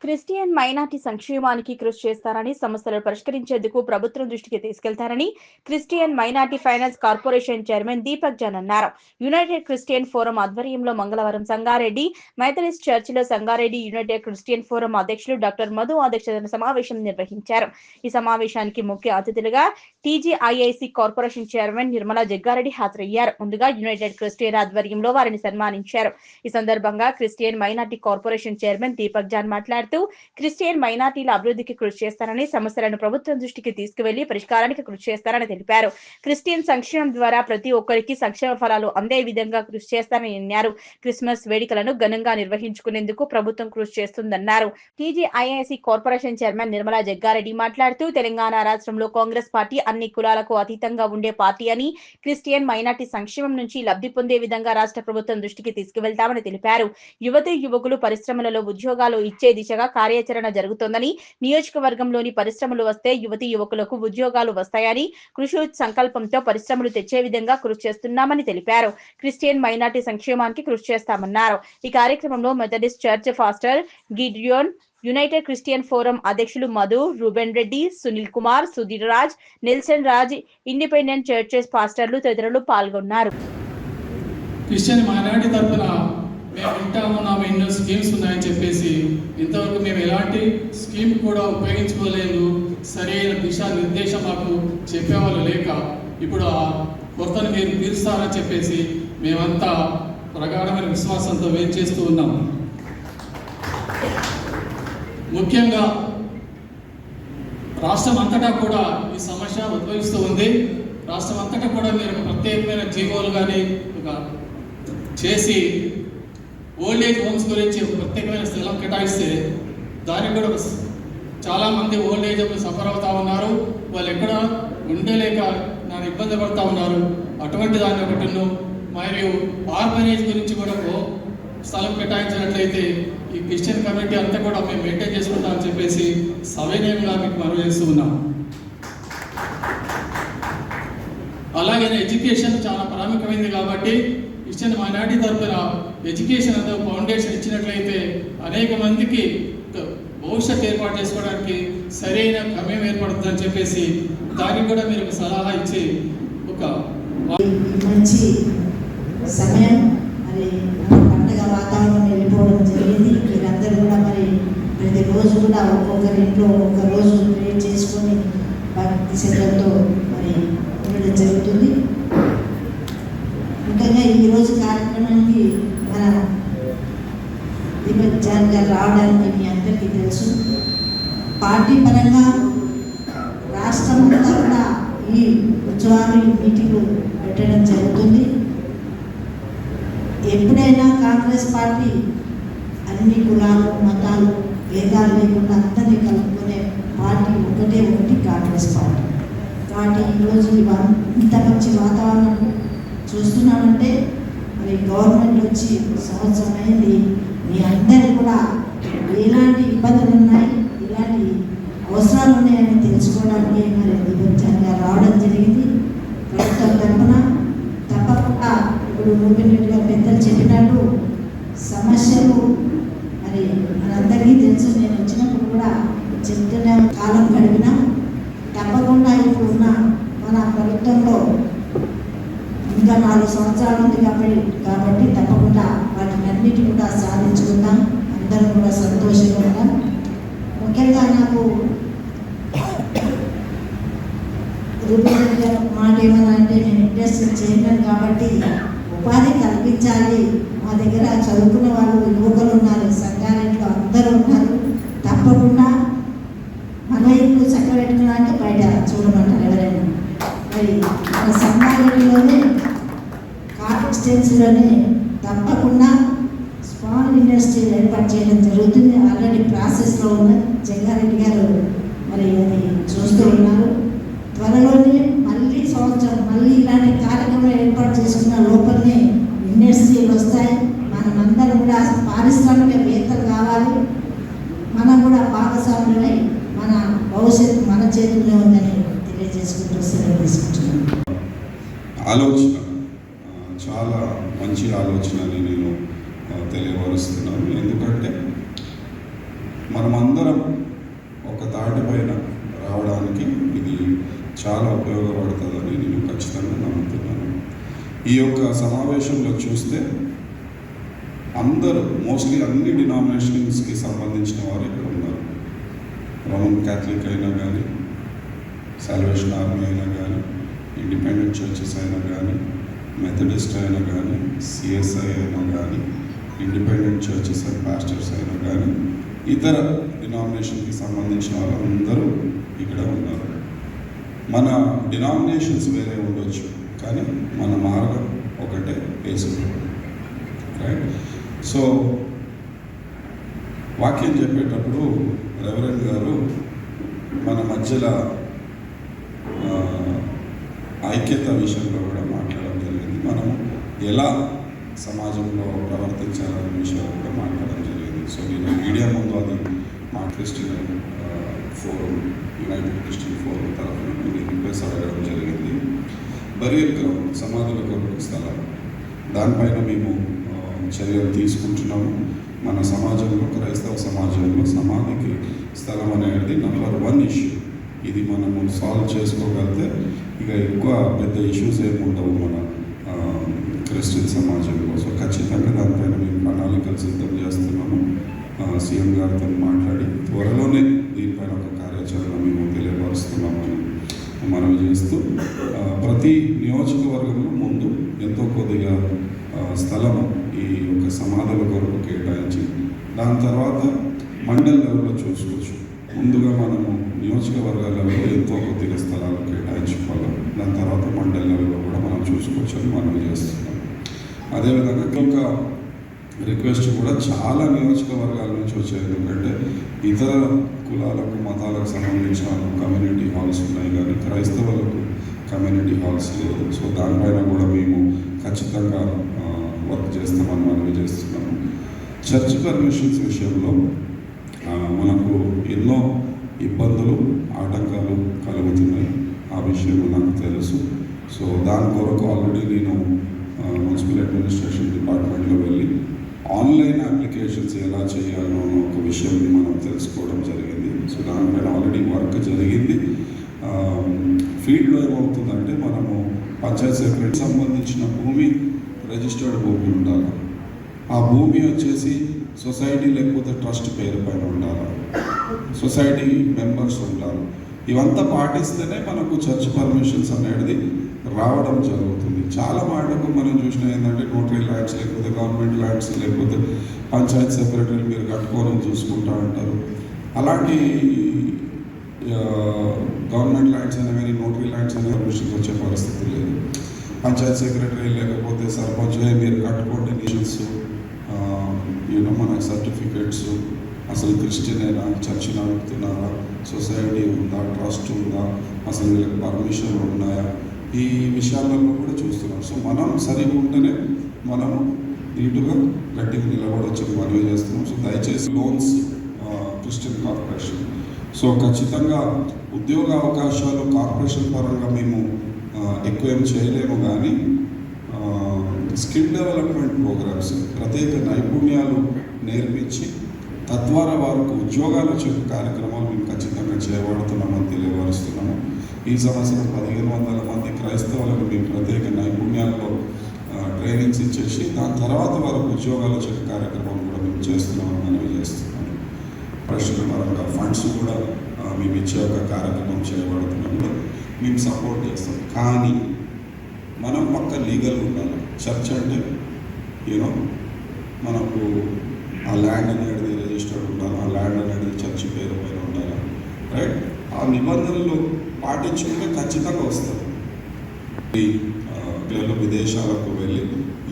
Christian minority సంక్షేమానికి కృషి చేస్తారని, సమస్యలను పరిష్కరించేందుకు ప్రభుత్వం దృష్టికి తీసుకెళ్తారని Christian minority finance corporation chairman Deepak Jan అన్నారు. యునైటెడ్ క్రిస్టియన్ ఫోరం ఆధ్వర్యంలో మంగళవారం సంగారెడ్డి మెథడిస్ట్ చర్చిలో సంగారెడ్డి యునైటెడ్ క్రిస్టియన్ ఫోరం అధ్యక్షులు డాక్టర్ మధు అధ్యక్షతన సమావేశం నిర్వహించారు. ఈ సమావేశానికి ముఖ్య అతిథులుగా TGIIC corporation chairman Nirmala Jaggareddy హాజరయ్యారు. ముందుగా యునైటెడ్ క్రిస్టియన్ ఆధ్వర్యంలో వారిని సన్మానించారు. ఈ సందర్భంగా Christian minority corporation chairman Deepak Jan మాట్లాడుతూ క్రిస్టియన్ మైనార్టీల అభివృద్ధికి కృషి చేస్తారని, సమస్యలను ప్రభుత్వం దృష్టికి తీసుకువెళ్లి పరిష్కారానికి కృషి చేస్తారని తెలిపారు. క్రిస్టియన్ సంక్షేమం ద్వారా ప్రతి ఒక్కరికి సంక్షేమ ఫలాలు అందే విధంగా కృషి చేస్తారని అన్నారు. క్రిస్మస్ వేడుకలను ఘనంగా నిర్వహించుకునేందుకు ప్రభుత్వం కృషి చేస్తుందన్నారు. TGIIC corporation chairman Nirmala Jaggareddy మాట్లాడుతూ తెలంగాణ రాష్ట్రంలో కాంగ్రెస్ పార్టీ అన్ని కులాలకు అతీతంగా ఉండే పార్టీ అని, క్రిస్టియన్ మైనార్టీ సంక్షేమం నుంచి లబ్ధి పొందే విధంగా రాష్ట్ర ప్రభుత్వం దృష్టికి తీసుకువెళ్తామని తెలిపారు. యువతీ యువకులు పరిశ్రమలలో ఉద్యోగాలు ఇచ్చే దిశగా కార్యాచరణ జరుగుతోందని, నియోజకవర్గంలోని పరిశ్రమలు వస్తే యువతీ యువకులకు ఉద్యోగాలు వస్తాయని, కృషి సంకల్పంతో పరిశ్రమలు తెచ్చే విధంగా కృషి చేస్తున్నామని తెలిపారు. క్రిస్టియన్ మైనార్టీ సంక్షేమానికి కృషి చేస్తామన్నారు. ఈ కార్యక్రమంలో methodist church pastor Gideon, united Christian forum అధ్యక్షులు Madhu, Reuben Reddy, Sunil Kumar, Sudhir Raj, Nelson Raj, independent churches పాస్టర్లు తదితరులు పాల్గొన్నారు. క్రిస్టియన్ మైనారిటీ తరఫున మేము వింటా ఉన్నాము, ఎన్నో స్కీమ్స్ ఉన్నాయని చెప్పేసి ఇంతవరకు మేము ఎలాంటి స్కీమ్ కూడా ఉపయోగించుకోలేదు. సరైన దిశానిర్దేశం మాకు చెప్పేవాళ్ళు లేక ఇప్పుడు ఆ కొరతను మీరు తీరుస్తారని చెప్పేసి మేమంతా ప్రగాఢమైన విశ్వాసంతో వెయిట్ చేస్తూ ఉన్నాము. ముఖ్యంగా రాష్ట్రం అంతటా కూడా ఈ సమస్య ఉద్భవిస్తూ ఉంది. రాష్ట్రం అంతటా కూడా మీరు ప్రత్యేకమైన జీవోలు కానీ చేసి ఓల్డ్ ఏజ్ హోమ్స్ గురించి ఒక ప్రత్యేకమైన స్థలం కేటాయిస్తే దానికి కూడా చాలామంది ఓల్డ్ ఏజ్ సఫర్ అవుతూ ఉన్నారు. వాళ్ళు ఎక్కడ ఉండలేక నాకు ఇబ్బంది పడుతూ ఉన్నారు. అటువంటి దాన్ని ఒకటిను మరియు ఆర్ఫనేజ్ గురించి కూడా స్థలం కేటాయించినట్లయితే ఈ క్రిస్టియన్ కమ్యూనిటీ అంతా కూడా మేము మెయింటైన్ చేసుకుంటామని చెప్పేసి సవినయంగా మీకు మనవి చేస్తూ ఉన్నాం. అలాగే ఎడ్యుకేషన్ చాలా ప్రాముఖ్యమైనది కాబట్టి క్రిస్టియన్ మైనారిటీ తరఫున ఎడ్యుకేషన్ అనే ఫౌండేషన్ ఇచ్చినట్లయితే అనేక మందికి భవిష్యత్తు ఏర్పాటు చేసుకోవడానికి సరైన గమ్యం ఏర్పడుతుందని చెప్పేసి దానికి కూడా మీరు ఒక సలహా ఇచ్చి ఒక మంచి సమయం మరి పండుగ వాతావరణం వెళ్ళిపోవడం జరిగింది. మీరందరూ కూడా మరి ప్రతిరోజు కూడా ఒక్కొక్కరి ఇంట్లో ఒక్కొక్క రోజు క్రియేట్ చేసుకొని భక్తి శ్రద్ధలతో మరి ఉండడం జరుగుతుంది. ముఖ్యంగా ఈరోజు కార్యక్రమానికి మన దీపక్ జన్ గారు రావడానికి మీ అందరికీ తెలుసు. పార్టీ పరంగా రాష్ట్రం అంతా కూడా ఈ ఉత్సవాలు మీటింగ్లు పెట్టడం జరుగుతుంది. ఎప్పుడైనా కాంగ్రెస్ పార్టీ అన్ని కులాలు మతాలు భేదాలు లేకుండా అందరినీ కలుపుకునే పార్టీ ఒకటి కాంగ్రెస్ పార్టీ. కాబట్టి ఈరోజు ఇంత మంచి వాతావరణం చూస్తున్నామంటే మరి గవర్నమెంట్ వచ్చి సంవత్సరం అయింది. మీ అందరూ కూడా ఎలాంటి ఇబ్బందులు ఉన్నాయి, ఇలాంటి అవసరాలు ఉన్నాయని తెలుసుకోవడానికి మరి దివ్యంగా రావడం జరిగింది. ప్రభుత్వం తరఫున తప్పకుండా ఇప్పుడు మూమెంట్గా పెద్దలు చెప్పినట్టు సమస్యలు మరి మనందరికీ తెలుసు. నేను వచ్చినప్పుడు కూడా చెప్తున్న కాలం గడిపినా తప్పకుండా ఇప్పుడున్న మన ప్రభుత్వంలో ఇంకా 4 సంవత్సరాలు ఉంది కాబట్టి తప్పకుండా వాటిని అన్నిటి కూడా సాధించుకుందాం. అందరం కూడా సంతోషంగా ఉన్నాం. ముఖ్యంగా నాకు రూపొందించిన మాట ఏమన్నా అంటే నేను ఇండస్ట్రీ చైర్మన్ కాబట్టి ఉపాధి కల్పించాలి. మా దగ్గర చదువుకున్న వాళ్ళు యువకులు ఉన్నారు, సంగారెడ్డిలో అందరూ ఉన్నారు. తప్పకుండా మన ఇల్లు చక్కబెట్టుకున్నా అంటే బయట చూడమంటారు ఎవరైనా. మరి మన సంగారెడ్డిలోనే కాన్స్టిట్యున్సీలోనే తప్పకుండా స్మాల్ ఇండస్ట్రీలు ఏర్పాటు చేయడం జరుగుతుంది. ఆల్రెడీ ప్రాసెస్లో ఉన్న జగ్గారెడ్డి గారు మరి అది చూస్తూ ఉన్నారు. త్వరలోనే మళ్ళీ సంవత్సరం మళ్ళీ ఇలాంటి కార్యక్రమం ఏర్పాటు చేసుకున్న లోపలనే ఇండస్ట్రీలు వస్తాయి. మనమందరం కూడా పారిశ్రామికవేత్తలు కావాలి. మనం కూడా భాగస్వాములై మన భవిష్యత్తు మన చేతుల్లో ఉందని తెలియజేసుకుంటూ సెలవు తీసుకుంటున్నాను. ఆలోచన చాలా మంచి ఆలోచనని నేను తెలియపరుస్తున్నాను. ఎందుకంటే మనమందరం ఒక తాటిపైన రావడానికి ఇది చాలా ఉపయోగపడుతుందని నేను ఖచ్చితంగా నమ్ముతున్నాను. ఈ యొక్క సమావేశంలో చూస్తే అందరూ మోస్ట్లీ అన్ని డినామినేషన్స్కి సంబంధించిన వారు ఇక్కడ ఉన్నారు. రోమన్ క్యాథలిక్ అయినా కానీ, సాల్వేషన్ ఆర్మీ అయినా కానీ, ఇండిపెండెంట్ చర్చెస్ అయినా కానీ, మెథడిస్ట్ అయినా కానీ, సిఎస్ఐ అయినా కానీ, ఇండిపెండెంట్ చర్చెస్ అండ్ పాస్టర్స్ అయినా కానీ, ఇతర డినామినేషన్కి సంబంధించిన వాళ్ళందరూ ఇక్కడ ఉన్నారు. మన డినామినేషన్స్ వేరే ఉండొచ్చు, కానీ మన మార్గం ఒకటే, యేసు రైట్. సో వాక్యం చెప్పేటప్పుడు రెవరెండ్ గారు మన మధ్యలో ఐక్యత విషయంలో కూడా మాట్లాడడం జరిగింది. మనము ఎలా సమాజంలో ప్రవర్తించాలనే విషయాలు కూడా మాట్లాడడం జరిగింది. సో నేను మీడియా ముందు అది మా Christian forum, United Christian forum తరఫున నేను రిక్వెస్ట్ అడగడం జరిగింది. బరియల్ గ్రౌండ్, సమాధుల కొరకు స్థలం, దానిపైన మేము చర్యలు తీసుకుంటున్నాము. మన సమాజంలో, క్రైస్తవ సమాజంలో సమాధికి స్థలం అనేది నంబర్ 1 ఇష్యూ. ఇది మనము సాల్వ్ చేసుకోగలిగితే ఇక ఎక్కువ పెద్ద ఇష్యూస్ ఏమి ఉండవు మన క్రిస్టియన్ సమాజంలో. సో ఖచ్చితంగా దానిపైన మేము ప్రణాళికలు సిద్ధం చేస్తున్నాము. సీఎం గారితో మాట్లాడి త్వరలోనే దీనిపైన ఒక కార్యాచరణ మేము తెలియపరుస్తున్నామని మనవి చేస్తూ, ప్రతి నియోజకవర్గంలో ముందు ఎంతో కొద్దిగా స్థలము ఈ యొక్క సమాధుల కొరకు కేటాయించి దాని తర్వాత మండల్ లెవెల్లో చూసుకోవచ్చు. ముందుగా మనము నియోజకవర్గాల లెవెల్లో ఎంతో కొద్దిగా స్థలాలు కేటాయించుకోవాలి. దాని తర్వాత మండల్ లెవెల్లో కూడా మనం చూసుకోవచ్చు అని మనం చేస్తున్నాం. అదేవిధంగా ఇంకొక రిక్వెస్ట్ కూడా చాలా నియోజకవర్గాల నుంచి వచ్చాయి. ఎందుకంటే ఇతర కులాలకు, మతాలకు సంబంధించిన కమ్యూనిటీ హాల్స్ ఉన్నాయి, కానీ క్రైస్తవులకు కమ్యూనిటీ హాల్స్ లేదు. సో దానిపైన కూడా మేము ఖచ్చితంగా వర్క్ చేస్తామని మనవి చేస్తున్నాము. చర్చ్ పర్మిషన్స్ విషయంలో మనకు ఎన్నో ఇబ్బందులు, ఆటంకాలు కలుగుతున్నాయి. ఆ విషయం నాకు తెలుసు. సో దాని కొరకు ఆల్రెడీ నేను మున్సిపల్ అడ్మినిస్ట్రేషన్ డిపార్ట్మెంట్లో వెళ్ళి ఆన్లైన్ అప్లికేషన్స్ ఎలా చేయాలో ఒక విషయాన్ని మనం తెలుసుకోవడం జరిగింది. సో దానిపైన ఆల్రెడీ వర్క్ జరిగింది. ఫీల్డ్లో ఏమవుతుందంటే మనము పంచాయత్ సెక్రటరీ సంబంధించిన భూమి రిజిస్టర్డ్ భూమి ఉండాలి. ఆ భూమి వచ్చేసి సొసైటీ లేకపోతే ట్రస్ట్ పేరు పైన ఉండాలి. సొసైటీ మెంబర్స్ ఉండాలి. ఇవంతా పాటిస్తేనే మనకు చర్చ్ పర్మిషన్స్ అనేది రావడం జరుగుతుంది. చాలా మాటకు మనం చూసిన ఏంటంటే నోటరీ ల్యాండ్స్, లేకపోతే గవర్నమెంట్ ల్యాండ్స్, లేకపోతే పంచాయత్ సెక్రటరీ మీరు కట్టుకోవాలని చూసుకుంటా అంటారు. అలాంటి గవర్నమెంట్ ల్యాండ్స్ అయినా కానీ, నోటరీ ల్యాండ్స్ అయినా పర్మిషన్స్ వచ్చే పరిస్థితి లేదు. పంచాయత్ సెక్రటరీ లేకపోతే సర్పంచ్ మీరు కట్టుకోండి నిషన్స్, మన సర్టిఫికేట్స్, అసలు క్రిస్టియన్ అయినా, చర్చ్ నడుపుతున్నారా, సొసైటీ ఉందా, ట్రస్ట్ ఉందా, అసలు వీళ్ళకి పర్మిషన్లు ఉన్నాయా, ఈ విషయాలలో కూడా చూస్తున్నాం. సో మనం సరిగా ఉంటేనే మనము నీటుగా గట్టిగా నిలబడొచ్చని మనవి చేస్తున్నాం. సో దయచేసి లోన్స్, క్రిస్టియన్ కార్పొరేషన్, సో ఖచ్చితంగా ఉద్యోగ అవకాశాలు కార్పొరేషన్ పరంగా మేము ఎక్కువ ఏం చేయలేము, కానీ స్కిల్ డెవలప్మెంట్ ప్రోగ్రామ్స్, ప్రత్యేక నైపుణ్యాలు నేర్పించి తద్వారా వారికి ఉద్యోగాలు వచ్చే కార్యక్రమాలు మేము ఖచ్చితంగా చేపడుతున్నామని తెలియపరుస్తున్నాము. ఈ సంవత్సరం 1500 మంది క్రైస్తవులకు మేము ప్రత్యేక నైపుణ్యాల్లో ట్రైనింగ్స్ ఇచ్చేసి దాని తర్వాత వారికి ఉద్యోగాలు వచ్చే కార్యక్రమం కూడా మేము చేస్తున్నామని మనవి చేస్తున్నాము. ప్రశ్నల పరంగా ఫండ్స్ కూడా మేము ఇచ్చే ఒక కార్యక్రమం చేయబడుతున్నాము, మేము సపోర్ట్ చేస్తాం. కానీ మనం పక్క లీగల్ ఉండాలి. చర్చ్ అంటే మనకు ఆ ల్యాండ్ అనేది రిజిస్టర్డ్ ఉండాలి, ఆ ల్యాండ్ అనేది చర్చ్ పేరు పైన ఉండాలి, రైట్. ఆ నిబంధనలు పాటించుకుంటే ఖచ్చితంగా వస్తుంది. పిల్లలు విదేశాలకు వెళ్ళి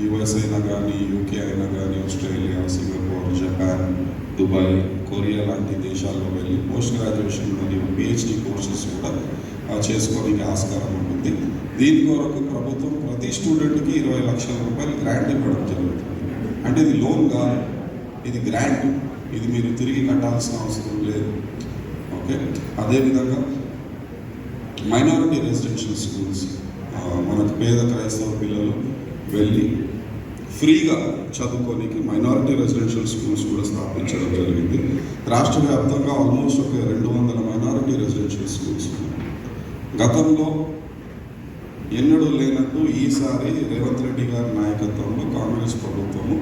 యుఎస్ అయినా కానీ, యూకే అయినా కానీ, Australia, Singapore, Japan, Dubai, Korea లాంటి దేశాల్లో వెళ్ళి పోస్ట్ గ్రాడ్యుయేషన్ మరియు పిహెచ్డి కోర్సెస్ కూడా చేసుకోవడానికి ఆస్కారం ఉంటుంది. దీని కొరకు ప్రభుత్వం ప్రతి స్టూడెంట్కి 20 లక్షల రూపాయలు గ్రాంట్ ఇవ్వడం జరుగుతుంది. అంటే ఇది లోన్ కాదు, ఇది గ్రాంట్. ఇది మీరు తిరిగి కట్టాల్సిన అవసరం లేదు. ఓకే. అదేవిధంగా మైనారిటీ రెసిడెన్షియల్ స్కూల్స్, మనకు పేద క్రైస్తవ పిల్లలు వెళ్ళి ఫ్రీగా చదువుకోనికి మైనారిటీ రెసిడెన్షియల్ స్కూల్స్ కూడా స్థాపించడం జరిగింది. రాష్ట్ర వ్యాప్తంగా ఆల్మోస్ట్ ఒక 200 మైనారిటీ రెసిడెన్షియల్ స్కూల్స్ ఉన్నాయి. గతంలో ఎన్నడూ లేనట్టు ఈసారి రేవంత్ రెడ్డి గారి నాయకత్వంలో కాంగ్రెస్ ప్రభుత్వము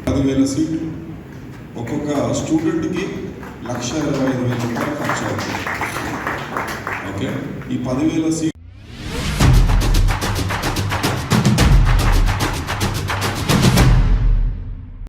10,000 సీట్లు, ఒక్కొక్క స్టూడెంట్కి 1,25,000 రూపాయలు ఖర్చు అవుతుంది. ఓకే, ఈ 10,000 సీట్లు